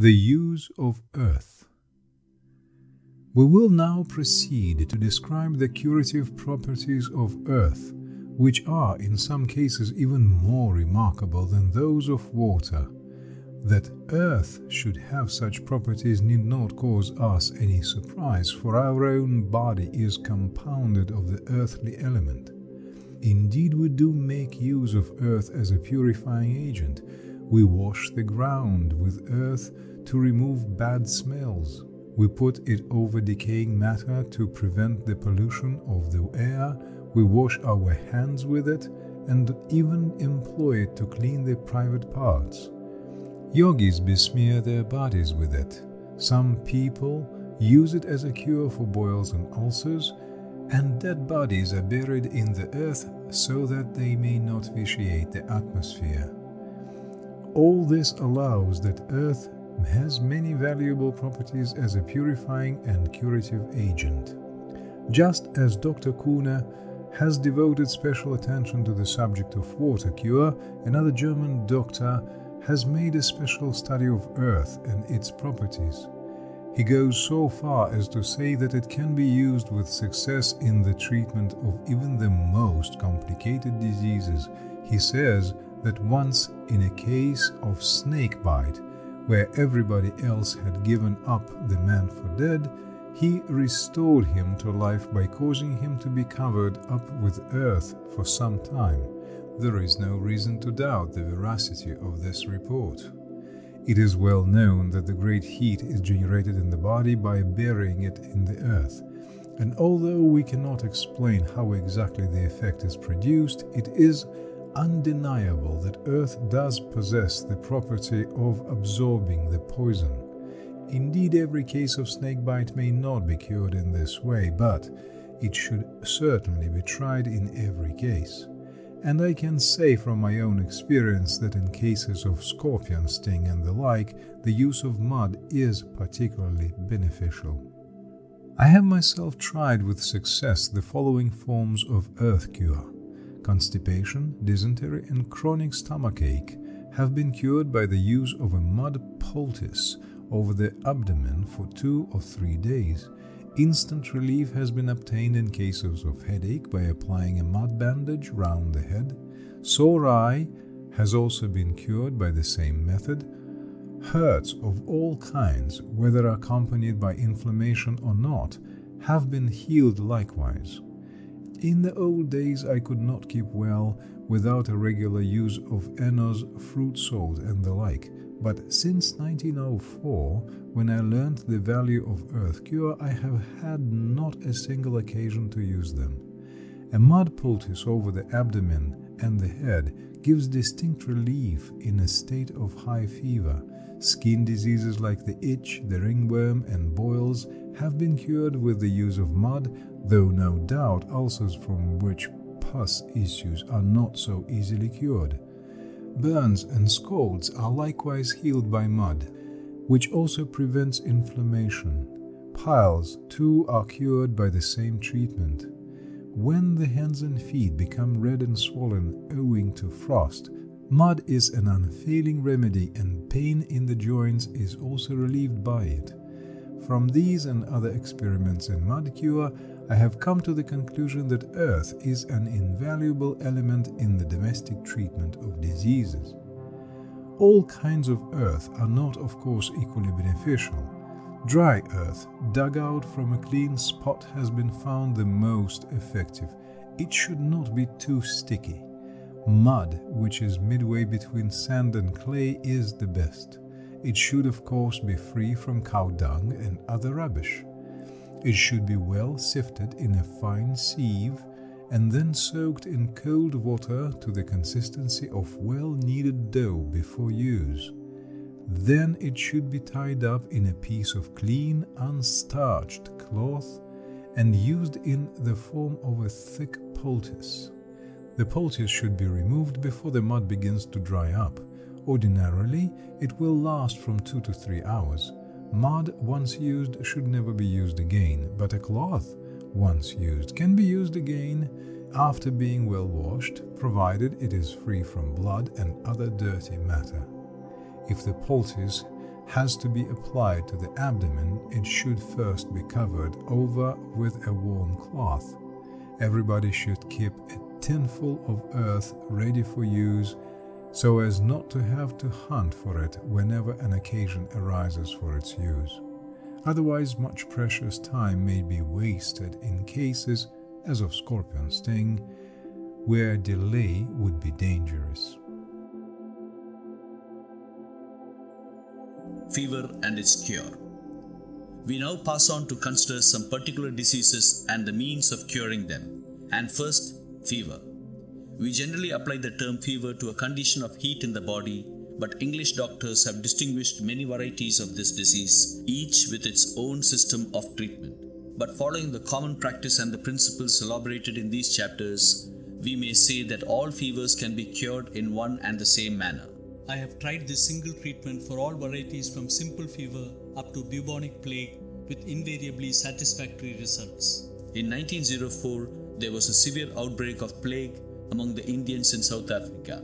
The use of earth. We will now proceed to describe the curative properties of earth, which are in some cases even more remarkable than those of water. That earth should have such properties need not cause us any surprise, for our own body is compounded of the earthly element. Indeed, we do make use of earth as a purifying agent. We wash the ground with earth to remove bad smells. We put it over decaying matter to prevent the pollution of the air. We wash our hands with it and even employ it to clean the private parts. Yogis besmear their bodies with it. Some people use it as a cure for boils and ulcers, and dead bodies are buried in the earth so that they may not vitiate the atmosphere. All this allows that earth has many valuable properties as a purifying and curative agent. Just as Dr. Kuhne has devoted special attention to the subject of water cure, another German doctor has made a special study of earth and its properties. He goes so far as to say that it can be used with success in the treatment of even the most complicated diseases. He says that once in a case of snake bite, where everybody else had given up the man for dead, he restored him to life by causing him to be covered up with earth for some time. There is no reason to doubt the veracity of this report. It is well known that the great heat is generated in the body by burying it in the earth, and although we cannot explain how exactly the effect is produced, it is undeniable that earth does possess the property of absorbing the poison. Indeed, every case of snakebite may not be cured in this way, but it should certainly be tried in every case. And I can say from my own experience that in cases of scorpion sting and the like, the use of mud is particularly beneficial. I have myself tried with success the following forms of earth cure. Constipation, dysentery, and chronic stomachache have been cured by the use of a mud poultice over the abdomen for 2 or 3 days. Instant relief has been obtained in cases of headache by applying a mud bandage round the head. Sore eye has also been cured by the same method. Hurts of all kinds, whether accompanied by inflammation or not, have been healed likewise. In the old days I could not keep well without a regular use of Enno's fruit salt and the like, but since 1904, when I learned the value of earth cure, I have had not a single occasion to use them. A mud poultice over the abdomen and the head gives distinct relief in a state of high fever. Skin diseases like the itch, the ringworm, and boils have been cured with the use of mud, though no doubt ulcers from which pus issues are not so easily cured. Burns and scalds are likewise healed by mud, which also prevents inflammation. Piles, too, are cured by the same treatment. When the hands and feet become red and swollen owing to frost, mud is an unfailing remedy, and pain in the joints is also relieved by it. From these and other experiments in mud cure, I have come to the conclusion that earth is an invaluable element in the domestic treatment of diseases. All kinds of earth are not, of course, equally beneficial. Dry earth, dug out from a clean spot, has been found the most effective. It should not be too sticky. Mud, which is midway between sand and clay, is the best. It should, of course, be free from cow dung and other rubbish. It should be well sifted in a fine sieve and then soaked in cold water to the consistency of well-kneaded dough before use. Then it should be tied up in a piece of clean, unstarched cloth and used in the form of a thick poultice. The poultice should be removed before the mud begins to dry up. Ordinarily, it will last from 2 to 3 hours. Mud, once used, should never be used again, but a cloth, once used, can be used again after being well washed, provided it is free from blood and other dirty matter. If the poultice has to be applied to the abdomen, it should first be covered over with a warm cloth. Everybody should keep a tin full of earth ready for use, so as not to have to hunt for it whenever an occasion arises for its use. Otherwise, much precious time may be wasted in cases, as of scorpion sting, where delay would be dangerous. Fever and its cure. We now pass on to consider some particular diseases and the means of curing them. And first, fever. We generally apply the term fever to a condition of heat in the body, but English doctors have distinguished many varieties of this disease, each with its own system of treatment. But following the common practice and the principles elaborated in these chapters, we may say that all fevers can be cured in one and the same manner. I have tried this single treatment for all varieties from simple fever up to bubonic plague with invariably satisfactory results. In 1904, there was a severe outbreak of plague among the Indians in South Africa.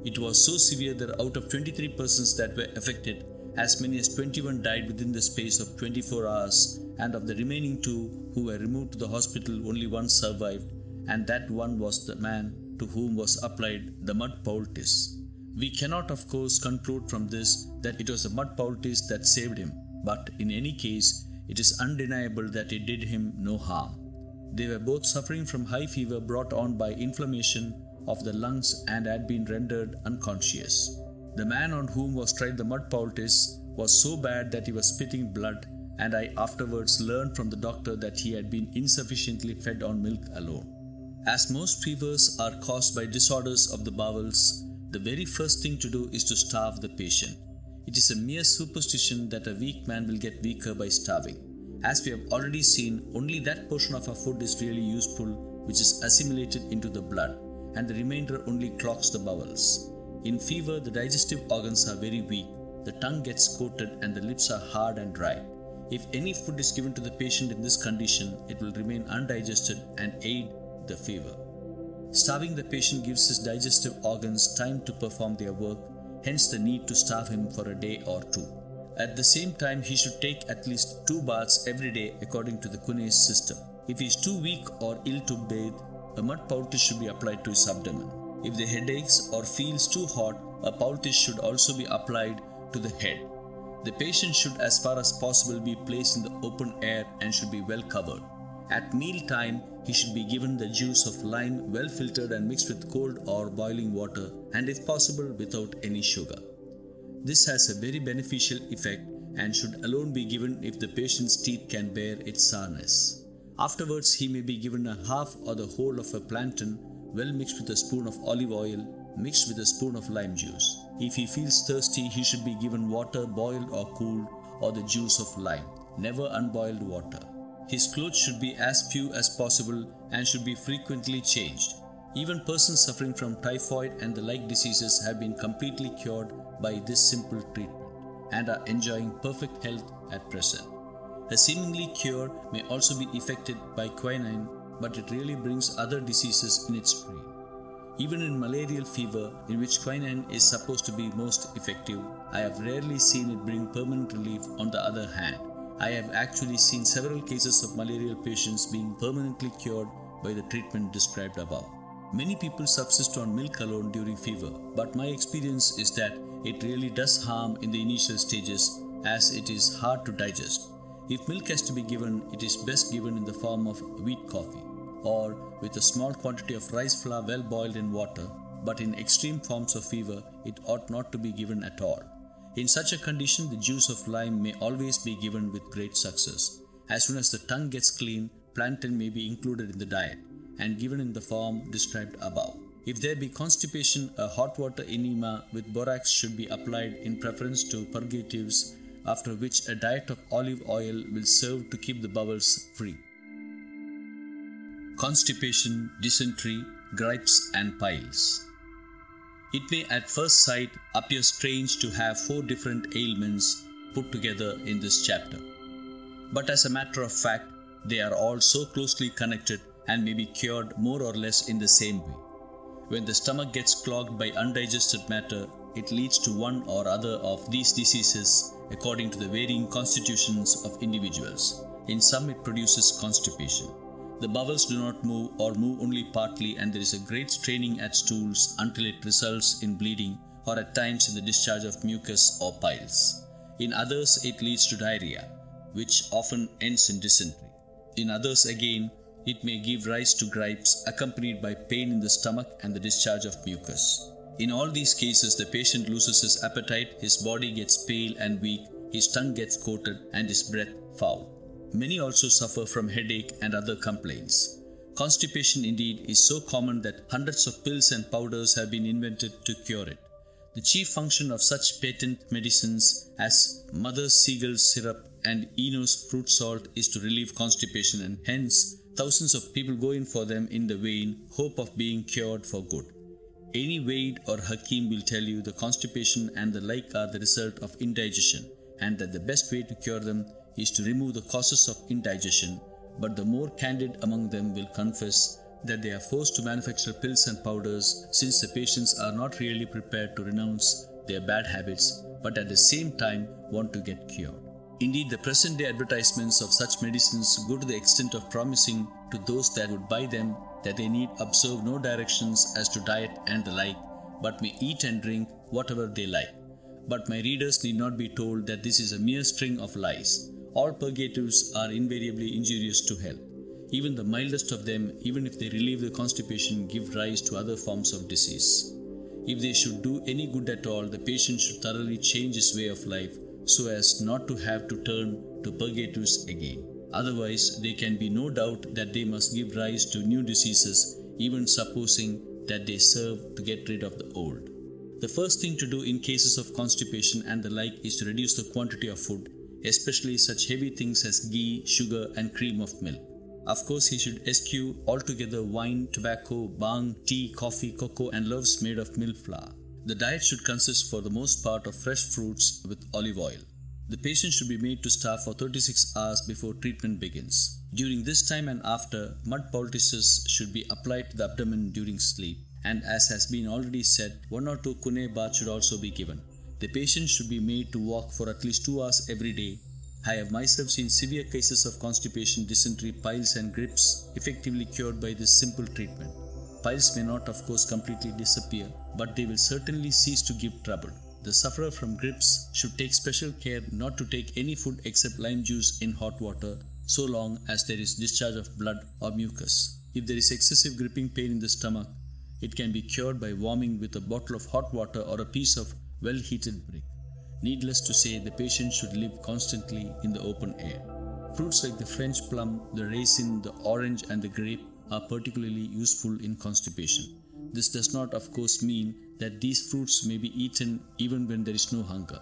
It was so severe that out of 23 persons that were affected, as many as 21 died within the space of 24 hours, and of the remaining 2 who were removed to the hospital, only one survived, and that one was the man to whom was applied the mud poultice. We cannot, of course, conclude from this that it was the mud poultice that saved him, but in any case, it is undeniable that it did him no harm. They were both suffering from high fever brought on by inflammation of the lungs and had been rendered unconscious. The man on whom was tried the mud poultice was so bad that he was spitting blood, and I afterwards learned from the doctor that he had been insufficiently fed on milk alone. As most fevers are caused by disorders of the bowels, the very first thing to do is to starve the patient. It is a mere superstition that a weak man will get weaker by starving. As we have already seen, only that portion of our food is really useful which is assimilated into the blood, and the remainder only clogs the bowels. In fever, the digestive organs are very weak, the tongue gets coated and the lips are hard and dry. If any food is given to the patient in this condition, it will remain undigested and aid the fever. Starving the patient gives his digestive organs time to perform their work, hence the need to starve him for a day or 2. At the same time, he should take at least 2 baths every day according to the Kuhne's system. If he is too weak or ill to bathe, a mud poultice should be applied to his abdomen. If the head aches or feels too hot, a poultice should also be applied to the head. The patient should, as far as possible, be placed in the open air and should be well covered. At meal time, he should be given the juice of lime well filtered and mixed with cold or boiling water, and if possible without any sugar. This has a very beneficial effect and should alone be given if the patient's teeth can bear its sourness. Afterwards, he may be given a half or the whole of a plantain well mixed with a spoon of olive oil mixed with a spoon of lime juice. If he feels thirsty, he should be given water boiled or cooled or the juice of lime, never unboiled water. His clothes should be as few as possible and should be frequently changed. Even persons suffering from typhoid and the like diseases have been completely cured by this simple treatment and are enjoying perfect health at present. A seemingly cure may also be effected by quinine, but it really brings other diseases in its train. Even in malarial fever, in which quinine is supposed to be most effective, I have rarely seen it bring permanent relief. On the other hand, I have actually seen several cases of malarial patients being permanently cured by the treatment described above. Many people subsist on milk alone during fever, but my experience is that it really does harm in the initial stages as it is hard to digest. If milk has to be given, it is best given in the form of wheat coffee or with a small quantity of rice flour well boiled in water, but in extreme forms of fever, it ought not to be given at all. In such a condition, the juice of lime may always be given with great success. As soon as the tongue gets clean, plantain may be included in the diet and given in the form described above. If there be constipation, a hot water enema with borax should be applied in preference to purgatives, after which a diet of olive oil will serve to keep the bowels free. Constipation, dysentery, gripes and piles. It may at first sight appear strange to have 4 different ailments put together in this chapter. But as a matter of fact, they are all so closely connected and may be cured more or less in the same way. When the stomach gets clogged by undigested matter, it leads to one or other of these diseases according to the varying constitutions of individuals. In some, it produces constipation. The bowels do not move or move only partly, and there is a great straining at stools until it results in bleeding or at times in the discharge of mucus or piles. In others, it leads to diarrhea, which often ends in dysentery. In others again, it may give rise to gripes accompanied by pain in the stomach and the discharge of mucus. In all these cases, the patient loses his appetite, his body gets pale and weak, his tongue gets coated, and his breath foul. Many also suffer from headache and other complaints. Constipation indeed is so common that hundreds of pills and powders have been invented to cure it. The chief function of such patent medicines as Mother Seagull's syrup and Eno's fruit salt is to relieve constipation, and hence thousands of people go in for them in the vain hope of being cured for good. Any Vaid or Hakim will tell you the constipation and the like are the result of indigestion, and that the best way to cure them is to remove the causes of indigestion, but the more candid among them will confess that they are forced to manufacture pills and powders, since the patients are not really prepared to renounce their bad habits, but at the same time want to get cured. Indeed, the present-day advertisements of such medicines go to the extent of promising to those that would buy them that they need observe no directions as to diet and the like, but may eat and drink whatever they like. But my readers need not be told that this is a mere string of lies. All purgatives are invariably injurious to health. Even the mildest of them, even if they relieve the constipation, give rise to other forms of disease. If they should do any good at all, the patient should thoroughly change his way of life so as not to have to turn to purgatives again. Otherwise, there can be no doubt that they must give rise to new diseases, even supposing that they serve to get rid of the old. The first thing to do in cases of constipation and the like is to reduce the quantity of food, especially such heavy things as ghee, sugar, and cream of milk. Of course, he should eschew altogether wine, tobacco, bhang, tea, coffee, cocoa, and loaves made of milk flour. The diet should consist for the most part of fresh fruits with olive oil. The patient should be made to starve for 36 hours before treatment begins. During this time and after, mud poultices should be applied to the abdomen during sleep, and as has been already said, 1 or 2 kune baths should also be given. The patient should be made to walk for at least 2 hours every day. I have myself seen severe cases of constipation, dysentery, piles and grips effectively cured by this simple treatment. Piles may not, of course, completely disappear, but they will certainly cease to give trouble. The sufferer from grips should take special care not to take any food except lime juice in hot water, so long as there is discharge of blood or mucus. If there is excessive gripping pain in the stomach, it can be cured by warming with a bottle of hot water or a piece of well-heated brick. Needless to say, the patient should live constantly in the open air. Fruits like the French plum, the raisin, the orange and the grape are particularly useful in constipation. This does not, of course, mean that these fruits may be eaten even when there is no hunger.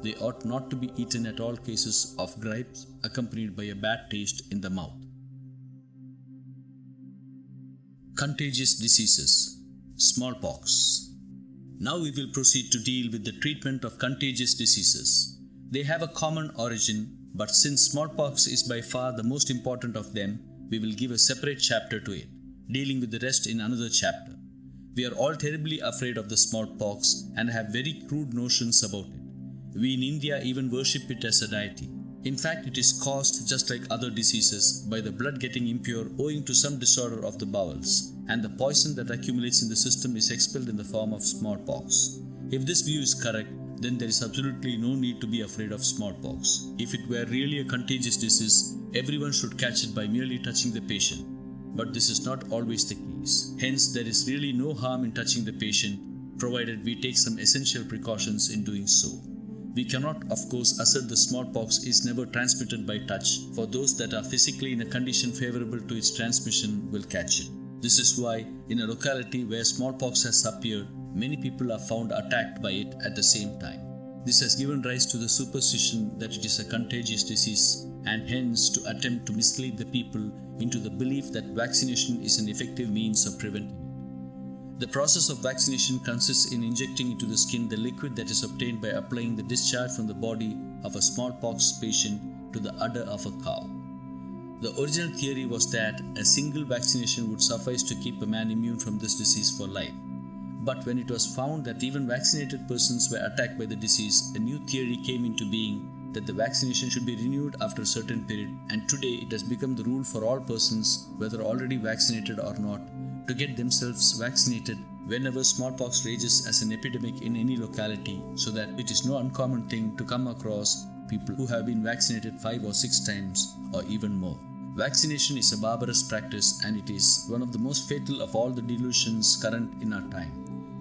They ought not to be eaten at all cases of gripes accompanied by a bad taste in the mouth. Contagious diseases. Smallpox. Now we will proceed to deal with the treatment of contagious diseases. They have a common origin, but since smallpox is by far the most important of them, we will give a separate chapter to it, dealing with the rest in another chapter. We are all terribly afraid of the smallpox and have very crude notions about it. We in India even worship it as a deity. In fact, it is caused, just like other diseases, by the blood getting impure owing to some disorder of the bowels, and the poison that accumulates in the system is expelled in the form of smallpox. If this view is correct, then there is absolutely no need to be afraid of smallpox. If it were really a contagious disease, everyone should catch it by merely touching the patient. But this is not always the case. Hence, there is really no harm in touching the patient, provided we take some essential precautions in doing so. We cannot, of course, assert the smallpox is never transmitted by touch, for those that are physically in a condition favorable to its transmission will catch it. This is why, in a locality where smallpox has appeared, many people are found attacked by it at the same time. This has given rise to the superstition that it is a contagious disease, and hence to attempt to mislead the people into the belief that vaccination is an effective means of preventing it. The process of vaccination consists in injecting into the skin the liquid that is obtained by applying the discharge from the body of a smallpox patient to the udder of a cow. The original theory was that a single vaccination would suffice to keep a man immune from this disease for life. But when it was found that even vaccinated persons were attacked by the disease, a new theory came into being that the vaccination should be renewed after a certain period, and today it has become the rule for all persons, whether already vaccinated or not, to get themselves vaccinated whenever smallpox rages as an epidemic in any locality, so that it is no uncommon thing to come across people who have been vaccinated 5 or 6 times or even more. Vaccination is a barbarous practice, and it is one of the most fatal of all the delusions current in our time,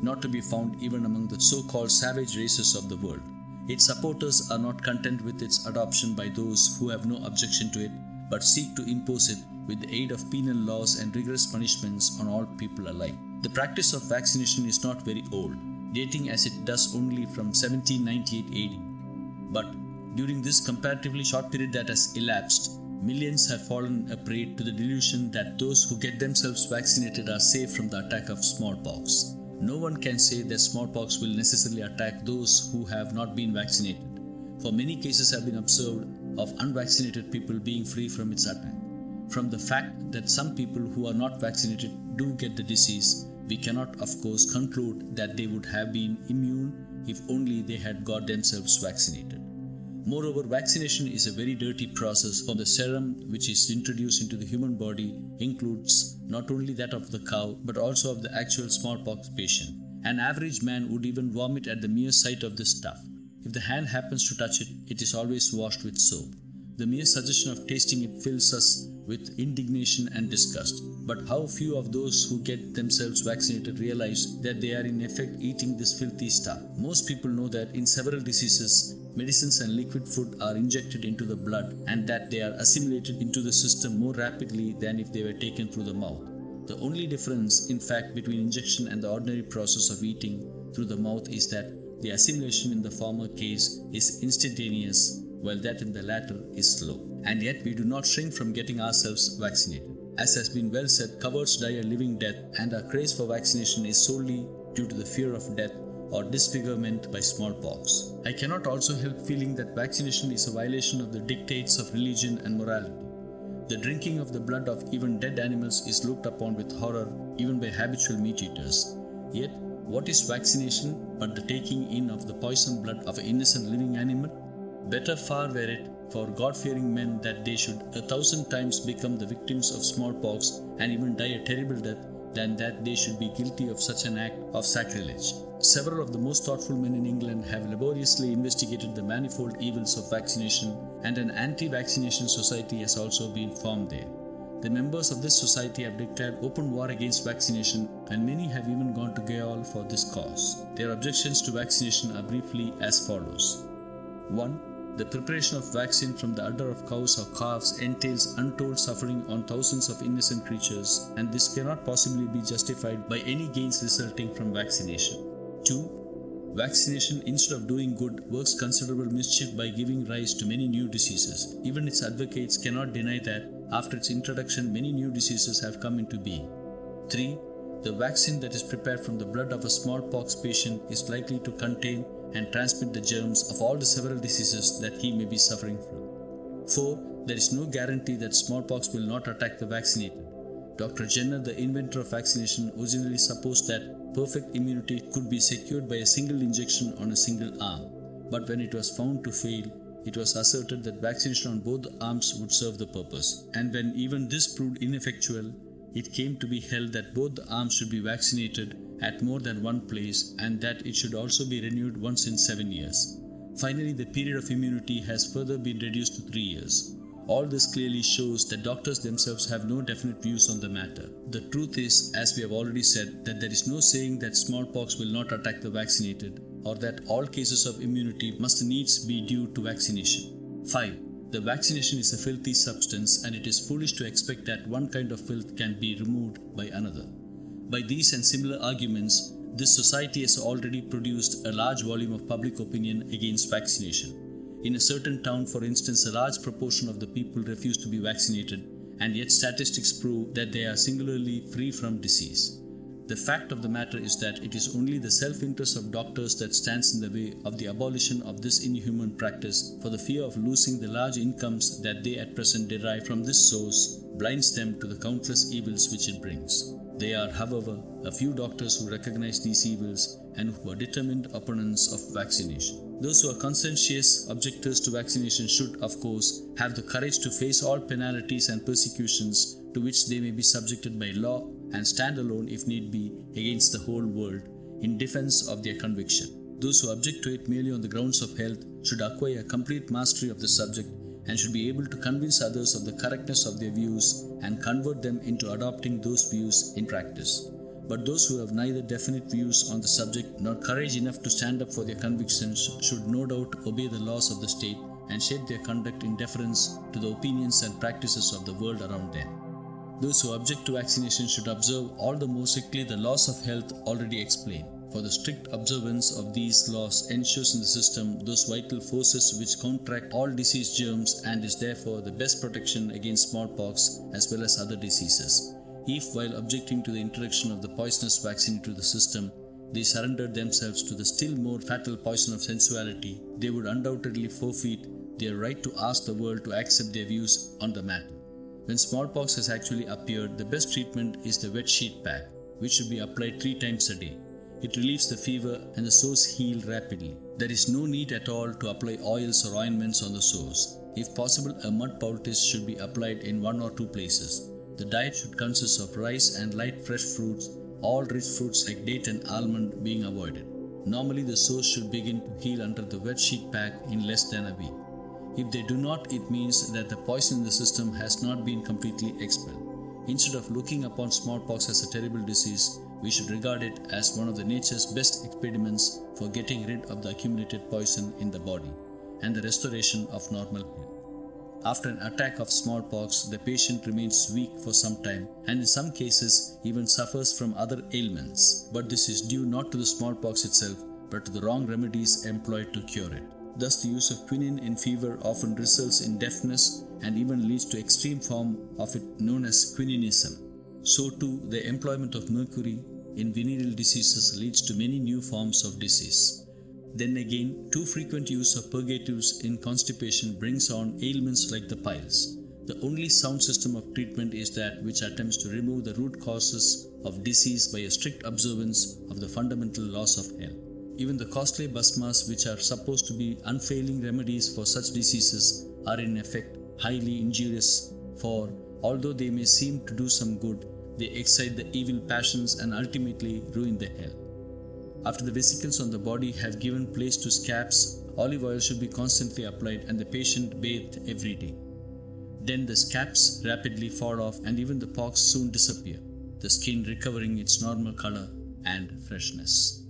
not to be found even among the so-called savage races of the world. Its supporters are not content with its adoption by those who have no objection to it, but seek to impose it with the aid of penal laws and rigorous punishments on all people alike. The practice of vaccination is not very old, dating as it does only from 1798 AD. But during this comparatively short period that has elapsed, millions have fallen a prey to the delusion that those who get themselves vaccinated are safe from the attack of smallpox. No one can say that smallpox will necessarily attack those who have not been vaccinated, for many cases have been observed of unvaccinated people being free from its attack. From the fact that some people who are not vaccinated do get the disease, we cannot of course conclude that they would have been immune if only they had got themselves vaccinated. Moreover, vaccination is a very dirty process, for the serum which is introduced into the human body includes not only that of the cow but also of the actual smallpox patient. An average man would even vomit at the mere sight of this stuff. If the hand happens to touch it, it is always washed with soap. The mere suggestion of tasting it fills us with indignation and disgust. But how few of those who get themselves vaccinated realize that they are in effect eating this filthy stuff. Most people know that in several diseases, medicines and liquid food are injected into the blood and that they are assimilated into the system more rapidly than if they were taken through the mouth. The only difference, in fact, between injection and the ordinary process of eating through the mouth is that the assimilation in the former case is instantaneous, while that in the latter is slow. And yet we do not shrink from getting ourselves vaccinated. As has been well said, cowards die a living death, and our craze for vaccination is solely due to the fear of death or disfigurement by smallpox. I cannot also help feeling that vaccination is a violation of the dictates of religion and morality. The drinking of the blood of even dead animals is looked upon with horror even by habitual meat eaters. Yet, what is vaccination but the taking in of the poisoned blood of an innocent living animal? Better far were it for God-fearing men that they should 1,000 times become the victims of smallpox and even die a terrible death than that they should be guilty of such an act of sacrilege. Several of the most thoughtful men in England have laboriously investigated the manifold evils of vaccination, and an anti-vaccination society has also been formed there. The members of this society have declared open war against vaccination, and many have even gone to gaol for this cause. Their objections to vaccination are briefly as follows. 1. The preparation of vaccine from the udder of cows or calves entails untold suffering on thousands of innocent creatures, and this cannot possibly be justified by any gains resulting from vaccination. 2. Vaccination, instead of doing good, works considerable mischief by giving rise to many new diseases. Even its advocates cannot deny that, after its introduction, many new diseases have come into being. 3. The vaccine that is prepared from the blood of a smallpox patient is likely to contain and transmit the germs of all the several diseases that he may be suffering from. 4. There is no guarantee that smallpox will not attack the vaccinated. Dr. Jenner, the inventor of vaccination, originally supposed that perfect immunity could be secured by a single injection on a single arm. But when it was found to fail, it was asserted that vaccination on both arms would serve the purpose. And when even this proved ineffectual, it came to be held that both the arms should be vaccinated at more than one place, and that it should also be renewed once in 7 years. Finally, the period of immunity has further been reduced to 3 years. All this clearly shows that doctors themselves have no definite views on the matter. The truth is, as we have already said, that there is no saying that smallpox will not attack the vaccinated, or that all cases of immunity must needs be due to vaccination. 5. The vaccination is a filthy substance, and it is foolish to expect that one kind of filth can be removed by another. By these and similar arguments, this society has already produced a large volume of public opinion against vaccination. In a certain town, for instance, a large proportion of the people refuse to be vaccinated, and yet statistics prove that they are singularly free from disease. The fact of the matter is that it is only the self-interest of doctors that stands in the way of the abolition of this inhuman practice, for the fear of losing the large incomes that they at present derive from this source blinds them to the countless evils which it brings. There are, however, a few doctors who recognize these evils and who are determined opponents of vaccination. Those who are conscientious objectors to vaccination should, of course, have the courage to face all penalties and persecutions to which they may be subjected by law and stand alone, if need be, against the whole world in defense of their conviction. Those who object to it merely on the grounds of health should acquire a complete mastery of the subject and should be able to convince others of the correctness of their views and convert them into adopting those views in practice. But those who have neither definite views on the subject nor courage enough to stand up for their convictions should no doubt obey the laws of the state and shape their conduct in deference to the opinions and practices of the world around them. Those who object to vaccination should observe all the more strictly the laws of health already explained, for the strict observance of these laws ensures in the system those vital forces which counteract all disease germs and is therefore the best protection against smallpox as well as other diseases. If, while objecting to the introduction of the poisonous vaccine into the system, they surrendered themselves to the still more fatal poison of sensuality, they would undoubtedly forfeit their right to ask the world to accept their views on the matter. When smallpox has actually appeared, the best treatment is the wet sheet pack, which should be applied 3 times a day. It relieves the fever and the sores heal rapidly. There is no need at all to apply oils or ointments on the sores. If possible, a mud poultice should be applied in 1 or 2 places. The diet should consist of rice and light fresh fruits, all rich fruits like date and almond being avoided. Normally, the sores should begin to heal under the wet sheet pack in less than a week. If they do not, it means that the poison in the system has not been completely expelled. Instead of looking upon smallpox as a terrible disease, we should regard it as one of the nature's best experiments for getting rid of the accumulated poison in the body and the restoration of normal health. After an attack of smallpox, the patient remains weak for some time and in some cases even suffers from other ailments. But this is due not to the smallpox itself, but to the wrong remedies employed to cure it. Thus, the use of quinine in fever often results in deafness and even leads to extreme form of it known as quininism. So too, the employment of mercury in venereal diseases leads to many new forms of disease. Then again, too frequent use of purgatives in constipation brings on ailments like the piles. The only sound system of treatment is that which attempts to remove the root causes of disease by a strict observance of the fundamental laws of health. Even the costly bhasmas, which are supposed to be unfailing remedies for such diseases, are in effect highly injurious, for although they may seem to do some good, they excite the evil passions and ultimately ruin the health. After the vesicles on the body have given place to scabs, olive oil should be constantly applied and the patient bathed every day. Then the scabs rapidly fall off and even the pox soon disappear, the skin recovering its normal color and freshness.